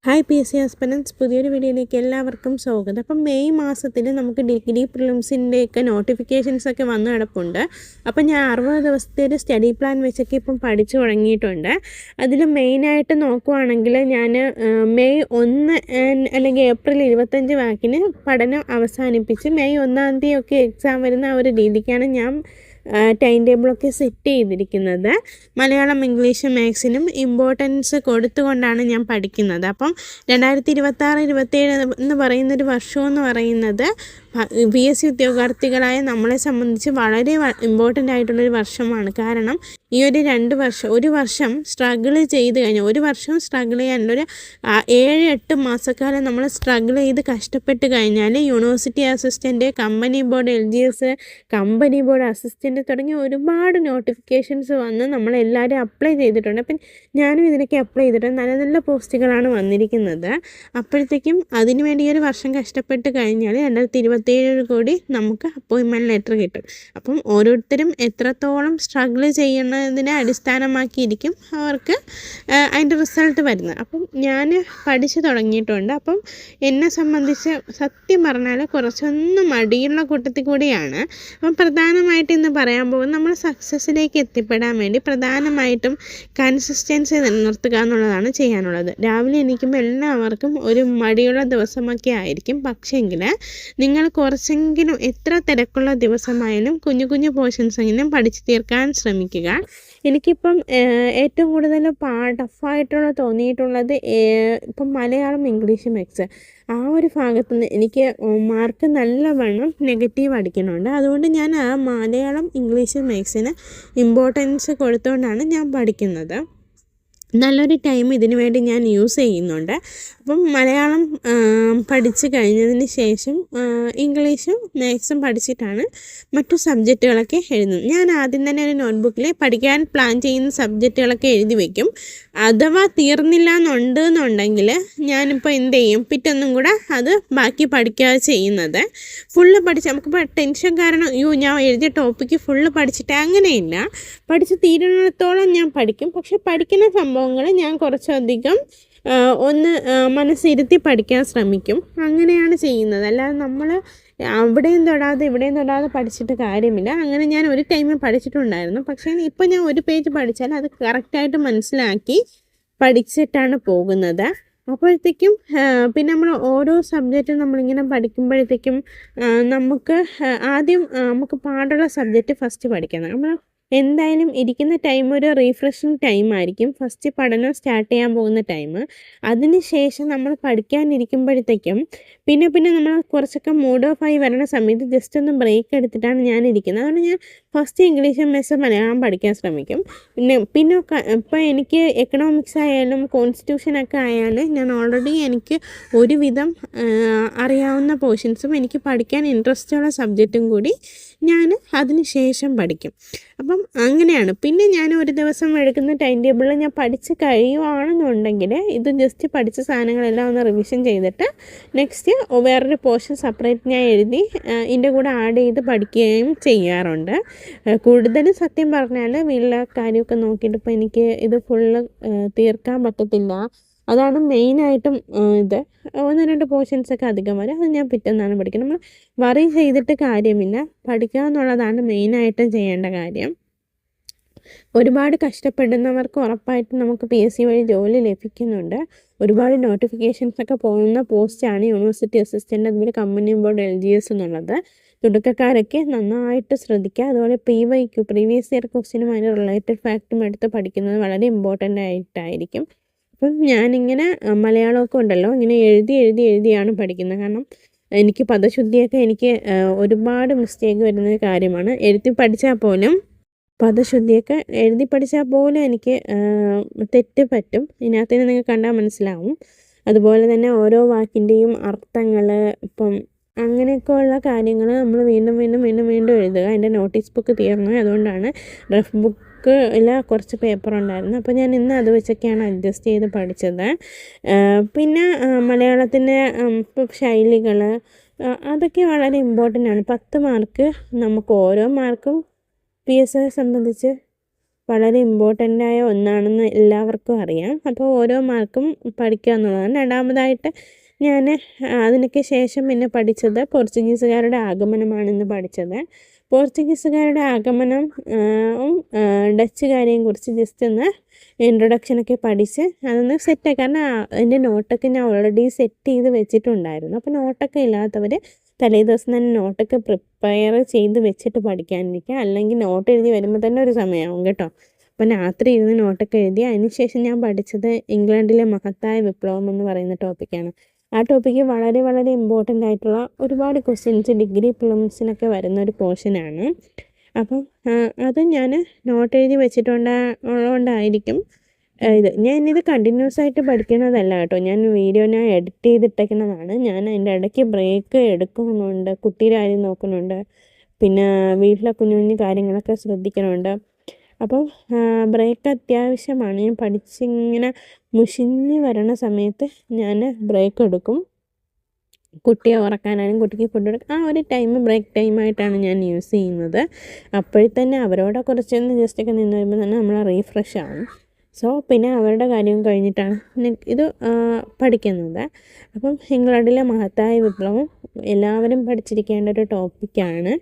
Hi P S C aspirants, പുതിയൊരു വീഡിയോയിലേക്ക് എല്ലാവർക്കും സ്വാഗതം. അപ്പം മെയ് മാസത്തിൽ നമുക്ക് ഡിഗ്രി പ്രിലിംസിൻ്റെയൊക്കെ നോട്ടിഫിക്കേഷൻസൊക്കെ വന്ന് കിടപ്പുണ്ട്. അപ്പം ഞാൻ 60 ദിവസത്തെ ഒരു സ്റ്റഡി പ്ലാൻ വെച്ചൊക്കെ ഇപ്പം പഠിച്ചു തുടങ്ങിയിട്ടുണ്ട്. അതിൽ മെയിനായിട്ട് നോക്കുവാണെങ്കിൽ ഞാൻ മെയ് 1 അല്ലെങ്കിൽ ഏപ്രിൽ 25 വാക്കിന് പഠനം അവസാനിപ്പിച്ച് മെയ് 1 തീയതിയൊക്കെ എക്സാം വരുന്ന ആ ഒരു രീതിക്കാണ് ഞാൻ ടൈം ടേബിളൊക്കെ സെറ്റ് ചെയ്തിരിക്കുന്നത്. മലയാളം, ഇംഗ്ലീഷ്, മാത്സിനും ഇമ്പോർട്ടൻസ് കൊടുത്തുകൊണ്ടാണ് ഞാൻ പഠിക്കുന്നത്. അപ്പം 2026-27 എന്ന് പറയുന്നൊരു വർഷമെന്ന് പറയുന്നത് പി എസ് സി ഉദ്യോഗാർത്ഥികളായ നമ്മളെ സംബന്ധിച്ച് വളരെ ഇമ്പോർട്ടൻ്റ് ആയിട്ടുള്ളൊരു വർഷമാണ്. കാരണം ഈ ഒരു വർഷം സ്ട്രഗിൾ ചെയ്ത് കഴിഞ്ഞാൽ, ഒരു വർഷം സ്ട്രഗിൾ ചെയ്യാനുള്ളൊരു 7-8 മാസക്കാലം നമ്മൾ സ്ട്രഗിൾ ചെയ്ത് കഷ്ടപ്പെട്ട് കഴിഞ്ഞാൽ university assistant, company board LGS, company board assistant തുടങ്ങിയ ഒരുപാട് നോട്ടിഫിക്കേഷൻസ് വന്ന് നമ്മളെല്ലാവരും അപ്ലൈ ചെയ്തിട്ടുണ്ട്. അപ്പം ഞാനും ഇതിനൊക്കെ അപ്ലൈ ചെയ്തിട്ടുണ്ട്. നല്ല നല്ല പോസ്റ്റുകളാണ് വന്നിരിക്കുന്നത്. അപ്പോഴത്തേക്കും അതിനുവേണ്ടി ഒരു വർഷം കഷ്ടപ്പെട്ട് കഴിഞ്ഞാൽ 2027 കൂടി നമുക്ക് അപ്പോയിൻമെൻറ്റ് ലെറ്റർ കിട്ടും. അപ്പം ഓരോരുത്തരും എത്രത്തോളം സ്ട്രഗിൾ ചെയ്യുന്നതിനെ അടിസ്ഥാനമാക്കിയിരിക്കും അവർക്ക് അതിൻ്റെ റിസൾട്ട് വരുന്നത്. അപ്പം ഞാൻ പഠിച്ചു തുടങ്ങിയിട്ടുണ്ട്. അപ്പം എന്നെ സംബന്ധിച്ച് സത്യം പറഞ്ഞാൽ കുറച്ചൊന്ന് മടിയുള്ള കൂട്ടത്തിൽ കൂടിയാണ്. അപ്പം പ്രധാനമായിട്ട് ഇന്ന് പറയാൻ പോകുന്നത്, നമ്മൾ സക്സസ്സിലേക്ക് എത്തിപ്പെടാൻ വേണ്ടി പ്രധാനമായിട്ടും കൺസിസ്റ്റൻസി നിലനിർത്തുക എന്നുള്ളതാണ് ചെയ്യാനുള്ളത്. രാവിലെ എണീക്കുമ്പോൾ എല്ലാവർക്കും ഒരു മടിയുള്ള ദിവസമൊക്കെ ആയിരിക്കും. പക്ഷേങ്കിൽ നിങ്ങൾ കുറച്ചെങ്കിലും, എത്ര തിരക്കുള്ള ദിവസമായാലും കുഞ്ഞു കുഞ്ഞു പോർഷൻസെങ്കിലും പഠിച്ചു തീർക്കാൻ ശ്രമിക്കുക. എനിക്കിപ്പം ഏറ്റവും കൂടുതൽ ടഫായിട്ടുള്ള തോന്നിയിട്ടുള്ളത് ഇപ്പം മലയാളം, ഇംഗ്ലീഷ്, മാത്സ് ആ ഒരു ഭാഗത്തു നിന്ന് എനിക്ക് മാർക്ക് നല്ലവണ്ണം നെഗറ്റീവ് അടിക്കുന്നുണ്ട്. അതുകൊണ്ട് ഞാൻ ആ മലയാളം, ഇംഗ്ലീഷ്, മാത്സിന് ഇമ്പോർട്ടൻസ് കൊടുത്തുകൊണ്ടാണ് ഞാൻ പഠിക്കുന്നത്. നല്ലൊരു ടൈം ഇതിനു വേണ്ടി ഞാൻ യൂസ് ചെയ്യുന്നുണ്ട്. അപ്പം മലയാളം പഠിച്ച് കഴിഞ്ഞതിന് ശേഷം ഇംഗ്ലീഷും മാത്സും പഠിച്ചിട്ടാണ് മറ്റു സബ്ജക്റ്റുകളൊക്കെ എഴുതുന്നത്. ഞാൻ ആദ്യം തന്നെ ഒരു നോട്ട്ബുക്കിൽ പഠിക്കാൻ പ്ലാൻ ചെയ്യുന്ന സബ്ജക്റ്റുകളൊക്കെ എഴുതി വയ്ക്കും. അഥവാ തീർന്നില്ല എന്നുണ്ടെങ്കിൽ ഞാനിപ്പോൾ എന്ത് ചെയ്യും, പിറ്റൊന്നും കൂടെ അത് ബാക്കി പഠിക്കാതെ ചെയ്യുന്നത്. ഫുള്ള് പഠിച്ച് നമുക്കിപ്പോൾ ടെൻഷൻ കാരണം ഞാൻ എഴുതിയ ടോപ്പിക്ക് ഫുള്ള് പഠിച്ചിട്ട് അങ്ങനെയില്ല, പഠിച്ച് തീരുന്നിടത്തോളം ഞാൻ പഠിക്കും. പക്ഷെ പഠിക്കുന്ന സംഭവങ്ങൾ ഞാൻ കുറച്ചധികം ഒന്ന് മനസ്സിരുത്തി പഠിക്കാൻ ശ്രമിക്കും. അങ്ങനെയാണ് ചെയ്യുന്നത്. അല്ലാതെ നമ്മൾ അവിടെയും തൊടാതെ ഇവിടെയും തൊടാതെ പഠിച്ചിട്ട് കാര്യമില്ല. അങ്ങനെ ഞാൻ ഒരു ടൈമിൽ പഠിച്ചിട്ടുണ്ടായിരുന്നു. പക്ഷേ ഇപ്പോൾ ഞാൻ ഒരു പേജ് പഠിച്ചാൽ അത് കറക്റ്റായിട്ട് മനസ്സിലാക്കി പഠിച്ചിട്ടാണ് പോകുന്നത്. അപ്പോഴത്തേക്കും പിന്നെ നമ്മൾ ഓരോ സബ്ജക്റ്റും നമ്മളിങ്ങനെ പഠിക്കുമ്പോഴത്തേക്കും നമുക്ക് ആദ്യം നമുക്ക് പാടുള്ള സബ്ജക്റ്റ് ഫസ്റ്റ് പഠിക്കണം. നമ്മൾ എന്തായാലും ഇരിക്കുന്ന ടൈം ഒരു റീഫ്രഷിങ് ടൈം ആയിരിക്കും, ഫസ്റ്റ് പഠനം സ്റ്റാർട്ട് ചെയ്യാൻ പോകുന്ന ടൈം. അതിന് ശേഷം നമ്മൾ പഠിക്കാനിരിക്കുമ്പോഴത്തേക്കും പിന്നെ നമ്മൾ കുറച്ചൊക്കെ മൂഡ് ഓഫ് ആയി വരുന്ന സമയത്ത് ജസ്റ്റ് ഒന്ന് ബ്രേക്ക് എടുത്തിട്ടാണ് ഞാൻ ഇരിക്കുന്നത്. അതുകൊണ്ട് ഞാൻ ഫസ്റ്റ് ഇംഗ്ലീഷ്, മാത്സ്, മലയാളം പഠിക്കാൻ ശ്രമിക്കും. പിന്നെ ഇപ്പോൾ എനിക്ക് എക്കണോമിക്സ് ആയാലും കോൺസ്റ്റിറ്റ്യൂഷനൊക്കെ ആയാലും ഞാൻ ഓൾറെഡി എനിക്ക് ഒരുവിധം അറിയാവുന്ന പോർഷൻസും എനിക്ക് പഠിക്കാൻ ഇൻട്രസ്റ്റുള്ള സബ്ജക്റ്റും കൂടി ഞാൻ അതിന് ശേഷം പഠിക്കും. അപ്പം അങ്ങനെയാണ്. പിന്നെ ഞാൻ ഒരു ദിവസം എടുക്കുന്ന ടൈം ടേബിളിൽ ഞാൻ പഠിച്ച് കഴിയുവാണെന്നുണ്ടെങ്കിൽ ഇത് ജസ്റ്റ് പഠിച്ച സാധനങ്ങളെല്ലാം ഒന്ന് റിവിഷൻ ചെയ്തിട്ട് നെക്സ്റ്റ് വേറൊരു പോർഷൻ സെപ്പറേറ്റ് ഞാൻ എഴുതി ഇതിൻ്റെ കൂടെ ആഡ് ചെയ്ത് പഠിക്കുകയും ചെയ്യാറുണ്ട്. കൂടുതലും സത്യം പറഞ്ഞാൽ വീട്ടിലെ കാര്യമൊക്കെ നോക്കിയിട്ട് ഇപ്പോൾ എനിക്ക് ഇത് ഫുള്ള് തീർക്കാൻ പറ്റത്തില്ല. അതാണ് മെയിനായിട്ടും ഇത് 1-2 പോർഷൻസൊക്കെ അധികം വരും. അത് ഞാൻ പിറ്റേന്നാണ് പഠിക്കുന്നത്. നമ്മൾ വറി ചെയ്തിട്ട് കാര്യമില്ല, പഠിക്കുക എന്നുള്ളതാണ് മെയിനായിട്ടും ചെയ്യേണ്ട കാര്യം. ഒരുപാട് കഷ്ടപ്പെടുന്നവർക്ക് ഉറപ്പായിട്ടും നമുക്ക് PSC വഴി ജോലി ലഭിക്കുന്നുണ്ട്. ഒരുപാട് നോട്ടിഫിക്കേഷൻസൊക്കെ പോകുന്ന പോസ്റ്റാണ് യൂണിവേഴ്സിറ്റി അസിസ്റ്റൻ്റ്, അതുപോലെ കമ്പനി ബോർഡ് LGS എന്നുള്ളത്. തുടക്കക്കാരൊക്കെ നന്നായിട്ട് ശ്രദ്ധിക്കുക. അതുപോലെ PYQ, പ്രീവിയസ് ഇയർ ക്വസ്റ്റ്യനും അതിന് റിലേറ്റഡ് ഫാക്റ്റും എടുത്ത് പഠിക്കുന്നത് വളരെ ഇമ്പോർട്ടൻ്റ് ആയിട്ടായിരിക്കും. അപ്പം ഞാനിങ്ങനെ മലയാളമൊക്കെ ഉണ്ടല്ലോ, ഇങ്ങനെ എഴുതിയാണ് പഠിക്കുന്നത്. കാരണം എനിക്ക് പദശുദ്ധിയൊക്കെ എനിക്ക് ഒരുപാട് മിസ്റ്റേക്ക് വരുന്നൊരു കാര്യമാണ്. എഴുതി പഠിച്ചാൽ പോലും പദശുദ്ധിയൊക്കെ എഴുതി പഠിച്ചാൽ പോലും എനിക്ക് തെറ്റ് പറ്റും. ഇതിനകത്ത് നിന്ന് നിങ്ങൾക്ക് കണ്ടാൽ മനസ്സിലാവും. അതുപോലെ തന്നെ ഓരോ വാക്കിൻ്റെയും അർത്ഥങ്ങൾ, ഇപ്പം അങ്ങനെയൊക്കെ ഉള്ള കാര്യങ്ങൾ നമ്മൾ വീണ്ടും എഴുതുക. എൻ്റെ നോട്ടീസ് ബുക്ക് തീർന്നു, അതുകൊണ്ടാണ് റഫ് ബുക്കിൽ കുറച്ച് പേപ്പർ ഉണ്ടായിരുന്നു. അപ്പോൾ ഞാൻ ഇന്ന് അത് വെച്ചൊക്കെയാണ് അഡ്ജസ്റ്റ് ചെയ്ത് പഠിച്ചത്. പിന്നെ മലയാളത്തിൻ്റെ ശൈലികൾ അതൊക്കെ വളരെ ഇമ്പോർട്ടൻ്റ് ആണ്. 10 മാർക്ക് നമുക്ക് ഓരോ മാർക്കും PSCയെ സംബന്ധിച്ച് വളരെ ഇമ്പോർട്ടൻ്റായ ഒന്നാണെന്ന് എല്ലാവർക്കും അറിയാം. അപ്പോൾ ഓരോ മാർക്കും പഠിക്കുക എന്നുള്ളതാണ്. രണ്ടാമതായിട്ട് ഞാൻ അതിനൊക്കെ ശേഷം പിന്നെ പഠിച്ചത് പോർച്ചുഗീസുകാരുടെ ആഗമനമാണിന്ന് പഠിച്ചത്. പോർച്ചുഗീസുകാരുടെ ആഗമനം ഡച്ചുകാരെയും കുറിച്ച് ജസ്റ്റ് ഒന്ന് ഇൻട്രൊഡക്ഷനൊക്കെ പഠിച്ച് അതൊന്ന് സെറ്റായി. കാരണം എൻ്റെ നോട്ടൊക്കെ ഞാൻ ഓൾറെഡി സെറ്റ് ചെയ്ത് വെച്ചിട്ടുണ്ടായിരുന്നു. അപ്പോൾ നോട്ടൊക്കെ ഇല്ലാത്തവർ തലേ ദിവസം തന്നെ നോട്ടൊക്കെ പ്രിപ്പയർ ചെയ്ത് വെച്ചിട്ട് പഠിക്കാനിരിക്കുക. അല്ലെങ്കിൽ നോട്ട് എഴുതി വരുമ്പോൾ തന്നെ ഒരു സമയമാവും കേട്ടോ. അപ്പം രാത്രി ഇരുന്ന് നോട്ടൊക്കെ എഴുതി. അതിനുശേഷം ഞാൻ പഠിച്ചത് ഇംഗ്ലണ്ടിലെ മഹത്തായ വിപ്ലവം എന്ന് പറയുന്ന ടോപ്പിക്കാണ്. ആ ടോപ്പിക്ക് വളരെ വളരെ ഇമ്പോർട്ടൻ്റ് ആയിട്ടുള്ള ഒരുപാട് ക്വസ്റ്റ്യൻസ് ഡിഗ്രി പ്രിലിംസിനൊക്കെ വരുന്ന ഒരു പോർഷനാണ്. അപ്പം അത് ഞാൻ നോട്ട് എഴുതി വെച്ചിട്ടുള്ളതുകൊണ്ടായിരിക്കും ഞാനിത് കണ്ടിന്യൂസ് ആയിട്ട് പഠിക്കുന്നതല്ല കേട്ടോ. ഞാൻ എഡിറ്റ് ചെയ്തിട്ടേക്കുന്നതാണ്. ഞാൻ അതിൻ്റെ ഇടയ്ക്ക് ബ്രേക്ക് എടുക്കുന്നുണ്ട്, കുട്ടിയുടെ കാര്യം നോക്കുന്നുണ്ട്, പിന്നെ വീട്ടിലെ കുഞ്ഞു കുഞ്ഞു കാര്യങ്ങളൊക്കെ ശ്രദ്ധിക്കുന്നുണ്ട്. അപ്പോൾ ബ്രേക്ക് അത്യാവശ്യമാണ്. ഞാൻ പഠിച്ചിങ്ങനെ മുഷിഞ്ഞ് വരണ സമയത്ത് ഞാൻ ബ്രേക്ക് എടുക്കും. കുട്ടിയെ ഉറക്കാനായാലും കുട്ടിക്ക് ഫുഡ് കൊടുക്കും. ആ ഒരു ടൈം ബ്രേക്ക് ടൈമായിട്ടാണ് ഞാൻ യൂസ് ചെയ്യുന്നത്. അപ്പോഴേ തന്നെ അവരോട് കുറച്ചൊന്ന് ജസ്റ്റൊക്കെ നിന്ന് വരുമ്പോൾ തന്നെ നമ്മൾ റീഫ്രഷ് ആവും. സോ പിന്നെ അവരുടെ കാര്യം കഴിഞ്ഞിട്ടാണ് ഇത് പഠിക്കുന്നത്. അപ്പം ഇംഗ്ലണ്ടിലെ മഹത്തായ വിപ്ലവം എല്ലാവരും പഠിച്ചിരിക്കേണ്ട ഒരു ടോപ്പിക്കാണ്.